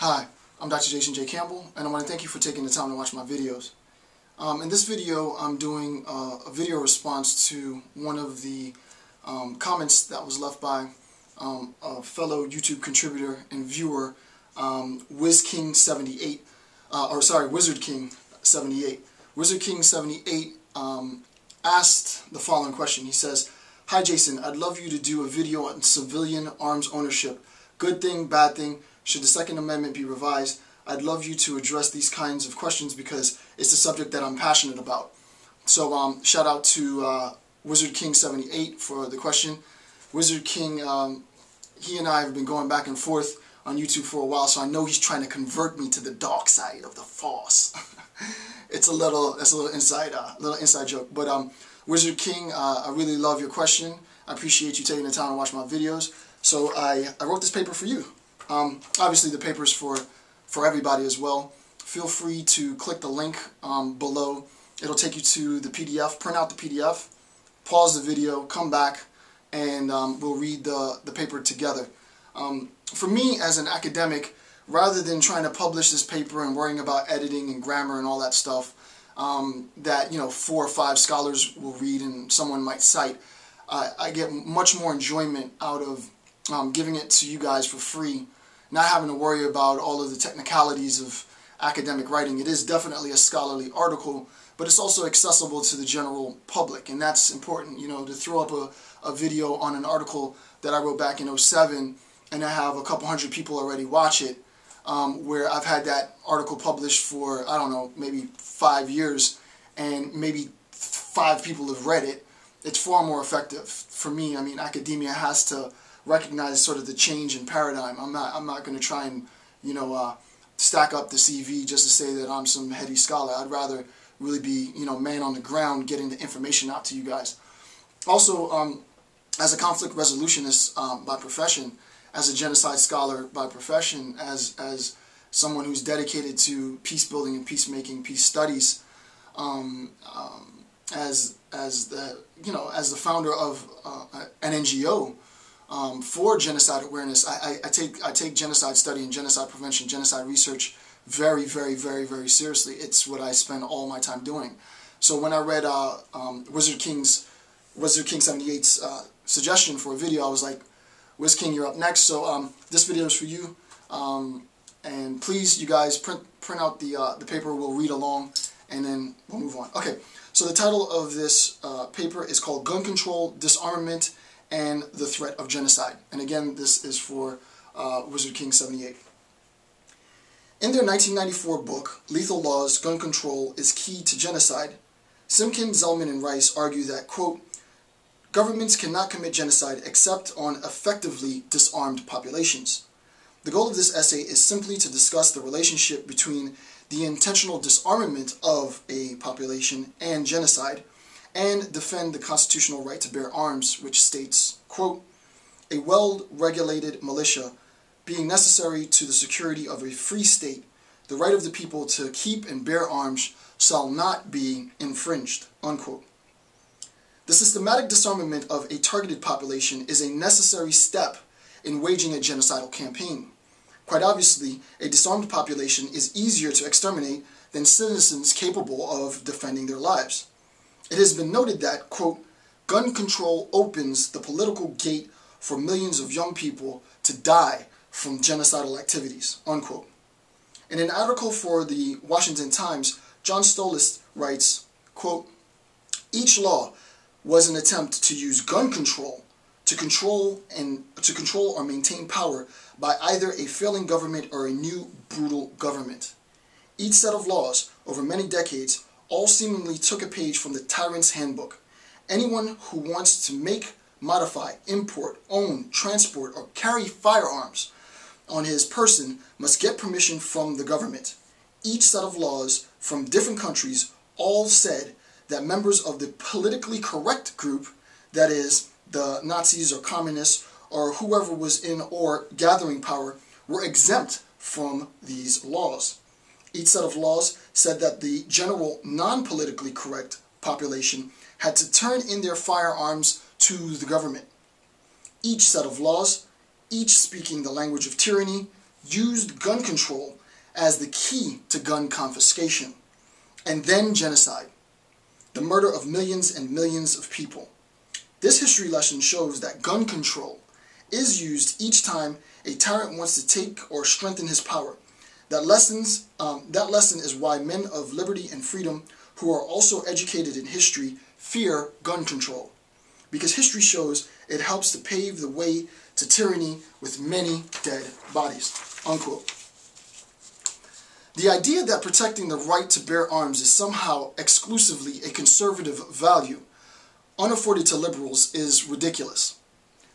Hi, I'm Dr. Jason J. Campbell, and I want to thank you for taking the time to watch my videos. In this video, I'm doing a video response to one of the comments that was left by a fellow YouTube contributor and viewer, WizKing78, Wizard King 78. Wizard King 78 asked the following question. He says, "Hi Jason, I'd love you to do a video on civilian arms ownership. Good thing, bad thing? Should the Second Amendment be revised? I'd love you to address these kinds of questions because it's a subject that I'm passionate about." So shout out to Wizard King 78 for the question. Wizard King, he and I have been going back and forth on YouTube for a while, so I know he's trying to convert me to the dark side of the Force. It's a little inside joke. But Wizard King, I really love your question. I appreciate you taking the time to watch my videos. So I wrote this paper for you. Obviously the paper is for everybody as well. Feel free to click the link below. It'll take you to the PDF. Print out the PDF, pause the video, come back, and we'll read the paper together. For me as an academic, rather than trying to publish this paper and worrying about editing and grammar and all that stuff that 4 or 5 scholars will read and someone might cite, I get much more enjoyment out of giving it to you guys for free, not having to worry about all of the technicalities of academic writing. It is definitely a scholarly article, but it's also accessible to the general public, and that's important. To throw up a video on an article that I wrote back in '07 and I have a couple hundred people already watch it, where I've had that article published for, I don't know, maybe 5 years, and maybe 5 people have read it. It's far more effective for me. I mean, academia has to recognize sort of the change in paradigm. I'm not going to try and stack up the CV just to say that I'm some heady scholar. I'd rather really be man on the ground getting the information out to you guys. Also, as a conflict resolutionist by profession, as a genocide scholar by profession, as someone who's dedicated to peace building and peacemaking, peace studies, as the founder of an NGO for genocide awareness, I take genocide study and genocide prevention, genocide research very, very, very, very seriously. It's what I spend all my time doing. So when I read Wizard King 78's suggestion for a video, I was like, Wiz King, you're up next. So this video is for you, and please, you guys, print out the paper. We'll read along, and then we'll move on. Okay. So the title of this paper is called "Gun Control, Disarmament, and the Threat of Genocide." And again, this is for Wizard King 78. In their 1994 book, Lethal Laws, Gun Control is Key to Genocide, Simkin, Zellman, and Rice argue that, quote, "Governments cannot commit genocide except on effectively disarmed populations." The goal of this essay is simply to discuss the relationship between the intentional disarmament of a population and genocide, and defend the constitutional right to bear arms, which states, quote, "A well-regulated militia being necessary to the security of a free state, the right of the people to keep and bear arms shall not be infringed," unquote. The systematic disarmament of a targeted population is a necessary step in waging a genocidal campaign. Quite obviously, a disarmed population is easier to exterminate than citizens capable of defending their lives. It has been noted that, quote, "Gun control opens the political gate for millions of young people to die from genocidal activities," unquote. In an article for the Washington Times, John Stolis writes, quote, "Each law was an attempt to use gun control to control or maintain power by either a failing government or a new brutal government. Each set of laws, over many decades, all seemingly took a page from the tyrant's handbook. Anyone who wants to make, modify, import, own, transport, or carry firearms on his person must get permission from the government. Each set of laws from different countries all said that members of the politically correct group, that is, the Nazis or communists or whoever was in or gathering power, were exempt from these laws. Each set of laws said that the general non-politically correct population had to turn in their firearms to the government. Each set of laws, each speaking the language of tyranny, used gun control as the key to gun confiscation, and then genocide, the murder of millions and millions of people. This history lesson shows that gun control is used each time a tyrant wants to take or strengthen his power. That lesson is why men of liberty and freedom who are also educated in history fear gun control, because history shows it helps to pave the way to tyranny with many dead bodies." Unquote. The idea that protecting the right to bear arms is somehow exclusively a conservative value, unafforded to liberals, is ridiculous.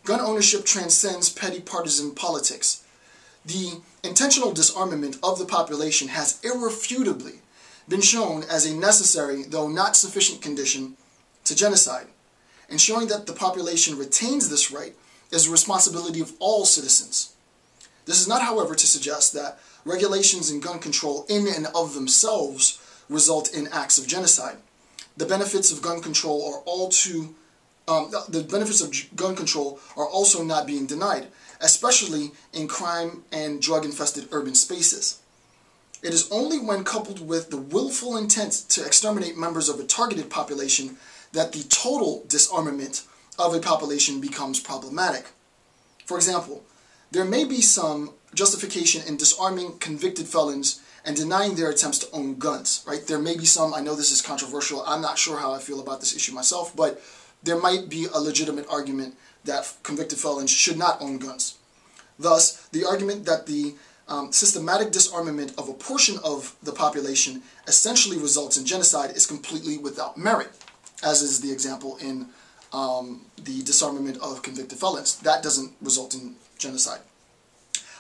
Gun ownership transcends petty partisan politics. The intentional disarmament of the population has irrefutably been shown as a necessary, though not sufficient, condition to genocide, and showing that the population retains this right is the responsibility of all citizens. This is not, however, to suggest that regulations in gun control in and of themselves result in acts of genocide. The benefits of gun control are also not being denied, especially in crime and drug-infested urban spaces. It is only when coupled with the willful intent to exterminate members of a targeted population that the total disarmament of a population becomes problematic. For example, there may be some justification in disarming convicted felons and denying their attempts to own guns, right? There may be some, I know this is controversial, I'm not sure how I feel about this issue myself, but there might be a legitimate argument that convicted felons should not own guns. Thus, the argument that the systematic disarmament of a portion of the population essentially results in genocide is completely without merit, as is the example in the disarmament of convicted felons. That doesn't result in genocide.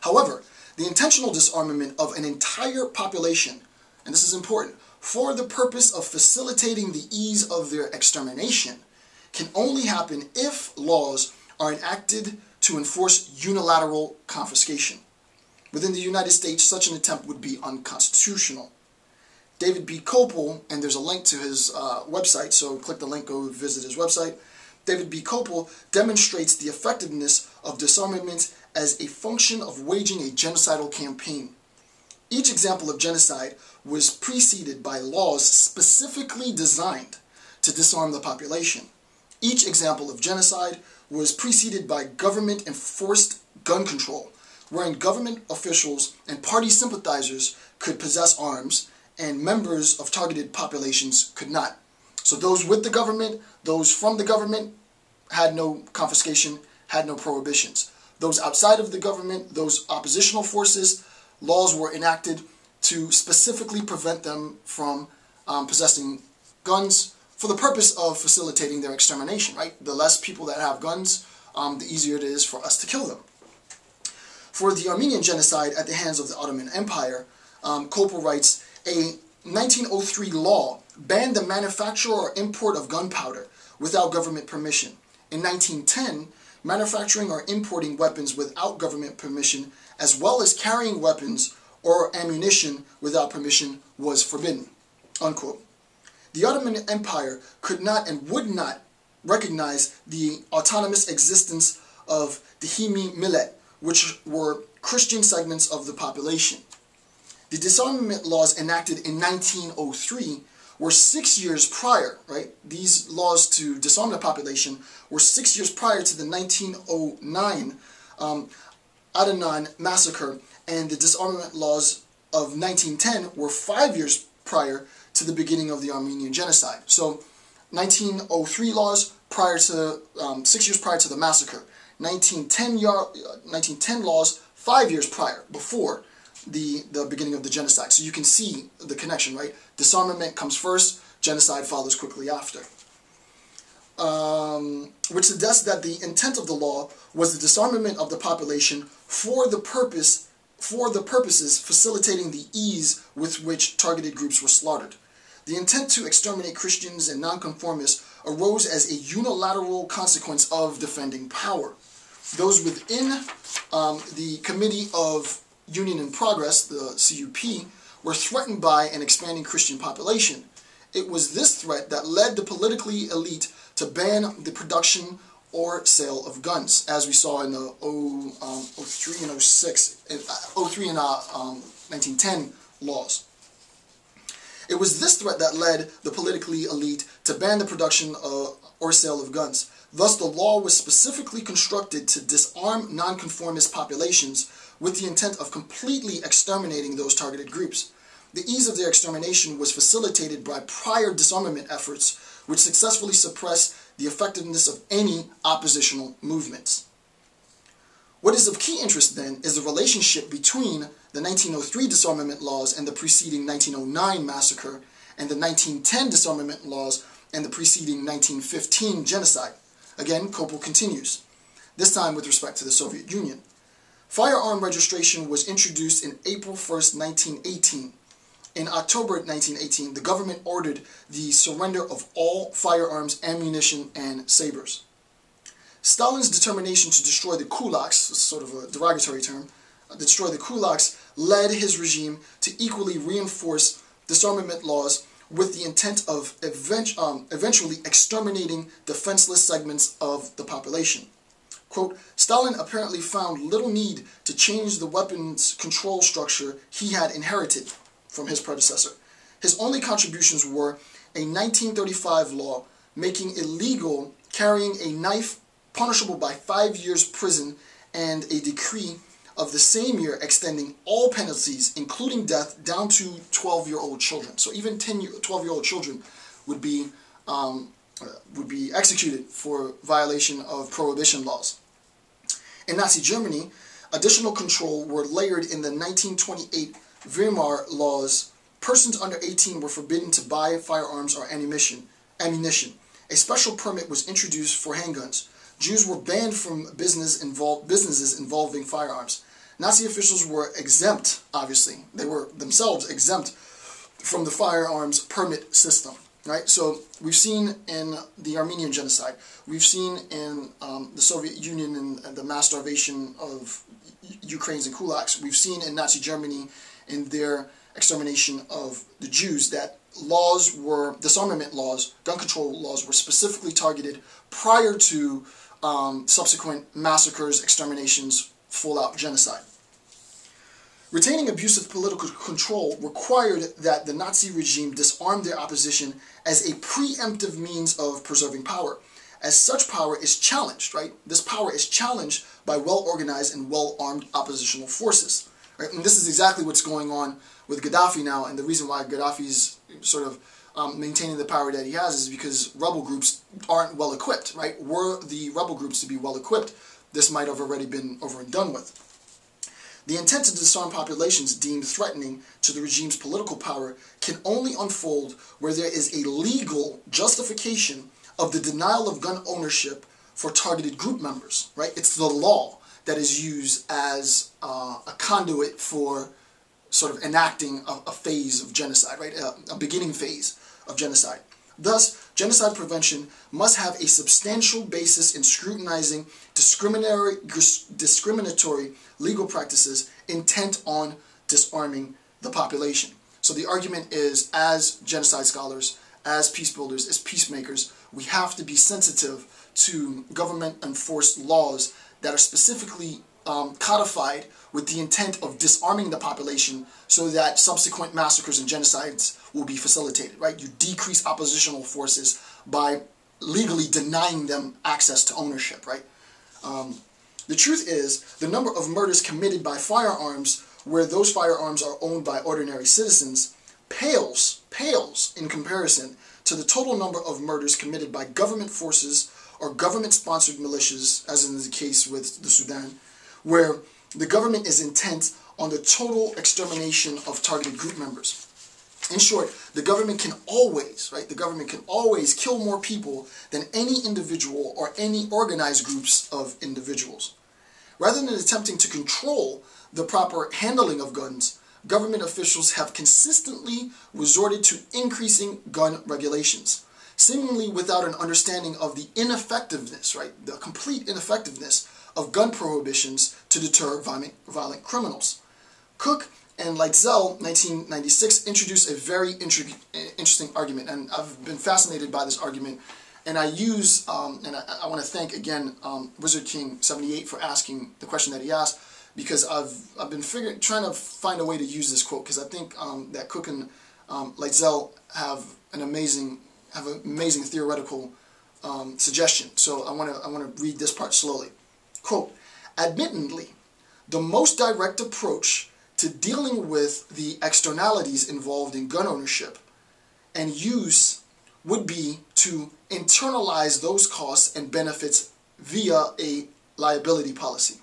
However, the intentional disarmament of an entire population, and this is important, for the purpose of facilitating the ease of their extermination, can only happen if laws are enacted to enforce unilateral confiscation. Within the United States, such an attempt would be unconstitutional. David B. Kopel, and there's a link to his website, so click the link, go visit his website. David B. Kopel demonstrates the effectiveness of disarmament as a function of waging a genocidal campaign. Each example of genocide was preceded by laws specifically designed to disarm the population. Each example of genocide was preceded by government-enforced gun control, wherein government officials and party sympathizers could possess arms and members of targeted populations could not. So those with the government, those from the government, had no confiscation, had no prohibitions. Those outside of the government, those oppositional forces, laws were enacted to specifically prevent them from possessing guns for the purpose of facilitating their extermination, right? The less people that have guns, the easier it is for us to kill them. For the Armenian genocide at the hands of the Ottoman Empire, Kopel writes, a 1903 law banned the manufacture or import of gunpowder without government permission. In 1910, manufacturing or importing weapons without government permission, as well as carrying weapons or ammunition without permission, was forbidden. Unquote. The Ottoman Empire could not and would not recognize the autonomous existence of the Himi Millet, which were Christian segments of the population. The Disarmament Laws enacted in 1903 were 6 years prior, right? These laws to disarm the population were 6 years prior to the 1909 Adnan massacre, and the Disarmament Laws of 1910 were 5 years prior to the beginning of the Armenian genocide. So 1903 laws prior to 6 years prior to the massacre. 1910 laws 5 years prior, before the beginning of the genocide. So you can see the connection, right? Disarmament comes first, genocide follows quickly after. Which suggests that the intent of the law was the disarmament of the population for the purposes facilitating the ease with which targeted groups were slaughtered. The intent to exterminate Christians and nonconformists arose as a unilateral consequence of defending power. Those within the Committee of Union and Progress, the CUP, were threatened by an expanding Christian population. It was this threat that led the political elite to ban the production or sale of guns, as we saw in the 03 and 06, 03 and 1910 laws. It was this threat that led the politically elite to ban the production or sale of guns. Thus, the law was specifically constructed to disarm nonconformist populations with the intent of completely exterminating those targeted groups. The ease of their extermination was facilitated by prior disarmament efforts, which successfully suppressed the effectiveness of any oppositional movements. What is of key interest, then, is the relationship between the 1903 disarmament laws and the preceding 1909 massacre, and the 1910 disarmament laws and the preceding 1915 genocide. Again, Kopel continues, this time with respect to the Soviet Union. Firearm registration was introduced in April 1st, 1918. In October 1918, the government ordered the surrender of all firearms, ammunition, and sabers. Stalin's determination to destroy the kulaks, sort of a derogatory term, destroy the kulaks, led his regime to equally reinforce disarmament laws with the intent of eventually exterminating defenseless segments of the population. Quote, Stalin apparently found little need to change the weapons control structure he had inherited from his predecessor. His only contributions were a 1935 law making illegal carrying a knife punishable by 5 years prison, and a decree of the same year extending all penalties, including death, down to 12-year-old children. So even 12-year-old children would be executed for violation of prohibition laws. In Nazi Germany, additional control were layered in the 1928 Weimar laws. Persons under 18 were forbidden to buy firearms or ammunition. A special permit was introduced for handguns. Jews were banned from businesses involving firearms. Nazi officials were exempt, obviously. They were themselves exempt from the firearms permit system. Right? So we've seen in the Armenian genocide, we've seen in the Soviet Union and the mass starvation of Ukrainians and kulaks, we've seen in Nazi Germany in their extermination of the Jews that laws were, disarmament laws, gun control laws were specifically targeted prior to subsequent massacres, exterminations, full-out genocide. Retaining abusive political control required that the Nazi regime disarm their opposition as a preemptive means of preserving power. As such power is challenged, right? This power is challenged by well-organized and well-armed oppositional forces. Right? And this is exactly what's going on with Gaddafi now, and the reason why Gaddafi's sort of maintaining the power that he has is because rebel groups aren't well equipped, right? Were the rebel groups to be well equipped, this might have already been over and done with. The intent to disarm populations deemed threatening to the regime's political power can only unfold where there is a legal justification of the denial of gun ownership for targeted group members, right? It's the law that is used as a conduit for sort of enacting a phase of genocide, right? A beginning phase of genocide. Thus, genocide prevention must have a substantial basis in scrutinizing discriminatory legal practices intent on disarming the population. So the argument is, as genocide scholars, as peace builders, as peacemakers, we have to be sensitive to government-enforced laws that are specifically codified with the intent of disarming the population so that subsequent massacres and genocides will be facilitated, right? You decrease oppositional forces by legally denying them access to ownership, right? The truth is, the number of murders committed by firearms where those firearms are owned by ordinary citizens pales in comparison to the total number of murders committed by government forces or government-sponsored militias, as in the case with the Sudan, where the government is intent on the total extermination of targeted group members. In short, the government can always, right, the government can always kill more people than any individual or any organized groups of individuals. Rather than attempting to control the proper handling of guns, government officials have consistently resorted to increasing gun regulations, seemingly without an understanding of the ineffectiveness, right, the complete ineffectiveness of gun prohibitions to deter violent criminals. Cook and Leitzel, 1996, introduced a very interesting argument, and I've been fascinated by this argument And I use, and I want to thank again Wizard King 78 for asking the question that he asked, because I've been trying to find a way to use this quote, because I think that Cook and Lightzel have an amazing theoretical suggestion. So I want to read this part slowly. Quote, admittedly, the most direct approach to dealing with the externalities involved in gun ownership and use would be to internalize those costs and benefits via a liability policy.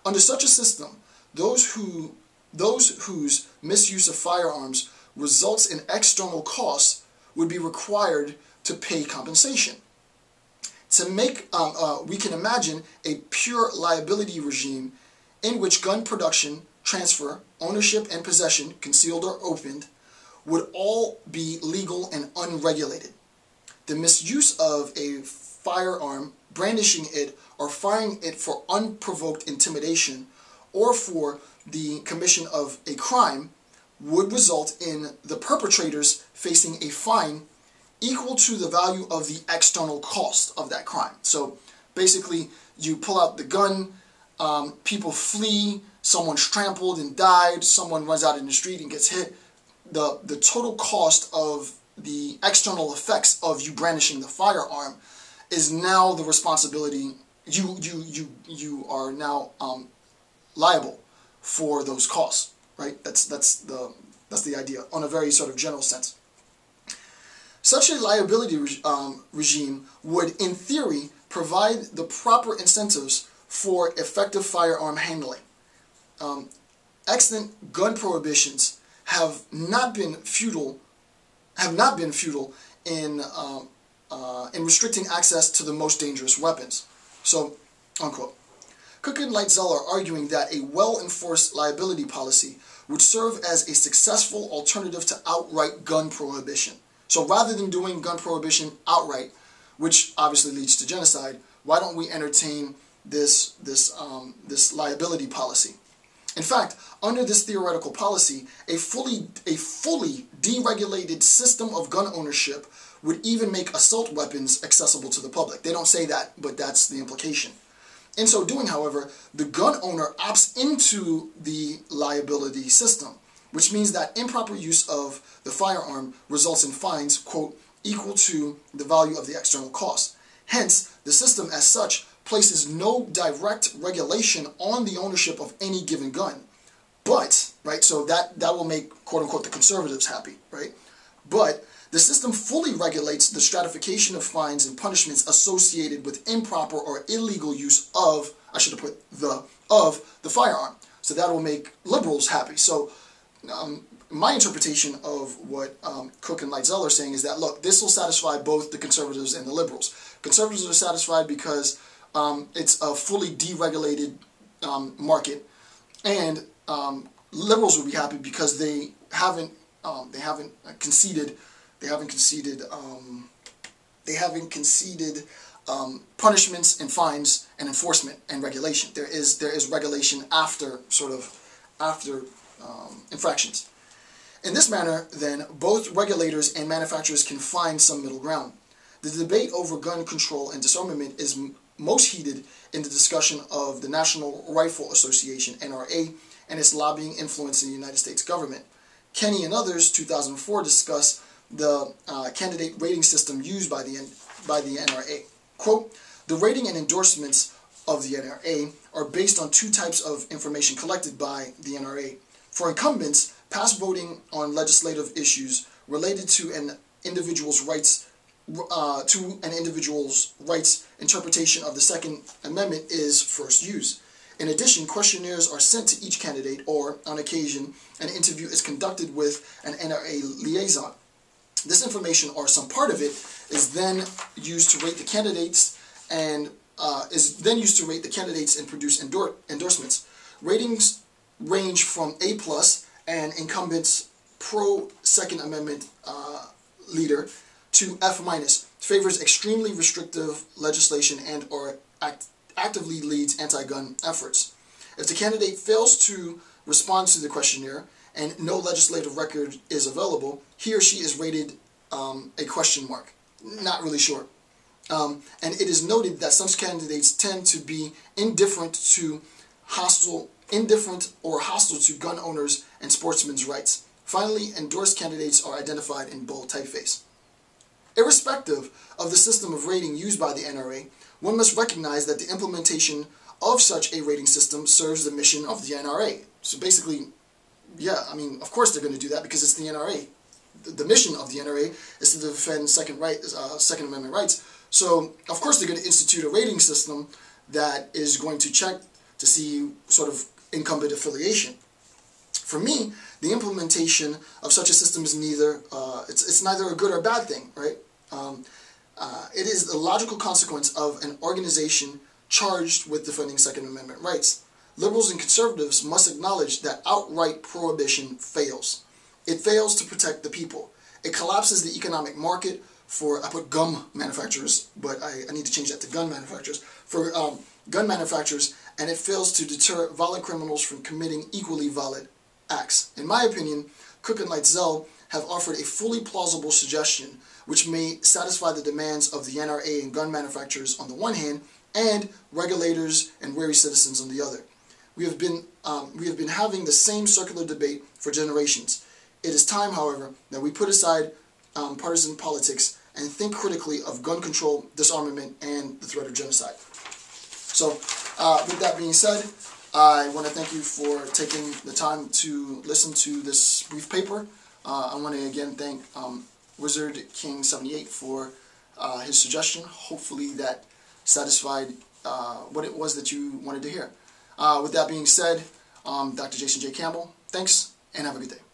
Under such a system, those whose misuse of firearms results in external costs would be required to pay compensation. To make, we can imagine a pure liability regime in which gun production, transfer, ownership, and possession, concealed or opened, would all be legal and unregulated. The misuse of a firearm, brandishing it, or firing it for unprovoked intimidation, or for the commission of a crime, would result in the perpetrators facing a fine equal to the value of the external cost of that crime. So basically, you pull out the gun, people flee, someone's trampled and died, someone runs out in the street and gets hit. The total cost of the external effects of you brandishing the firearm is now the responsibility. You are now liable for those costs, right? That's the idea on a very sort of general sense. Such a liability regime would, in theory, provide the proper incentives for effective firearm handling. Extant gun prohibitions have not been futile in restricting access to the most dangerous weapons. So, unquote. Cook and Lightzel are arguing that a well-enforced liability policy would serve as a successful alternative to outright gun prohibition. So rather than doing gun prohibition outright, which obviously leads to genocide, why don't we entertain this liability policy? In fact, under this theoretical policy, a fully deregulated system of gun ownership would even make assault weapons accessible to the public. They don't say that, but that's the implication. In so doing, however, the gun owner opts into the liability system, which means that improper use of the firearm results in fines, quote, equal to the value of the external cost. Hence, the system as such places no direct regulation on the ownership of any given gun. But, right, so that will make, quote unquote, the conservatives happy, right? But the system fully regulates the stratification of fines and punishments associated with improper or illegal use of, I should have put of the firearm. So that will make liberals happy. So my interpretation of what Cook and Lightzel are saying is that, look, this will satisfy both the conservatives and the liberals. Conservatives are satisfied because it's a fully deregulated market, and liberals will be happy because they haven't conceded punishments and fines and enforcement and regulation. There is regulation after infractions. In this manner, then, both regulators and manufacturers can find some middle ground. The debate over gun control and disarmament is most heated in the discussion of the National Rifle Association, NRA, and its lobbying influence in the United States government. Kenny and others, 2004, discuss the candidate rating system used by the NRA. Quote, the rating and endorsements of the NRA are based on two types of information collected by the NRA. For incumbents, past voting on legislative issues related to an individual's rights interpretation of the Second Amendment is first used. In addition, questionnaires are sent to each candidate, or, on occasion, an interview is conducted with an NRA liaison. This information, or some part of it, is then used to rate the candidates and produce endorsements. Ratings range from A+ and incumbents pro Second Amendment leader to F-, favors extremely restrictive legislation and or actively leads anti-gun efforts. If the candidate fails to respond to the questionnaire and no legislative record is available, he or she is rated a question mark. Not really sure. And it is noted that such candidates tend to be indifferent or hostile to gun owners and sportsmen's rights. Finally, endorsed candidates are identified in bold typeface. Irrespective of the system of rating used by the NRA, one must recognize that the implementation of such a rating system serves the mission of the NRA. So basically, yeah, I mean, of course they're going to do that because it's the NRA. The mission of the NRA is to defend Second Amendment rights. So, of course, they're going to institute a rating system that is going to check to see sort of incumbent affiliation. For me, the implementation of such a system is neither, it's neither a good or bad thing, right? It is the logical consequence of an organization charged with defending Second Amendment rights. Liberals and conservatives must acknowledge that outright prohibition fails. It fails to protect the people. It collapses the economic market for, I put gum manufacturers, but I need to change that to gun manufacturers, for gun manufacturers, and it fails to deter violent criminals from committing equally violent acts. In my opinion, Cook and Lightzel have offered a fully plausible suggestion which may satisfy the demands of the NRA and gun manufacturers on the one hand, and regulators and wary citizens on the other. We have been having the same circular debate for generations. It is time, however, that we put aside partisan politics and think critically of gun control, disarmament, and the threat of genocide. So, with that being said, I want to thank you for taking the time to listen to this brief paper. I want to again thank Wizard King 78 for his suggestion. Hopefully that satisfied what it was that you wanted to hear. With that being said, Dr. Jason J. Campbell, thanks, and have a good day.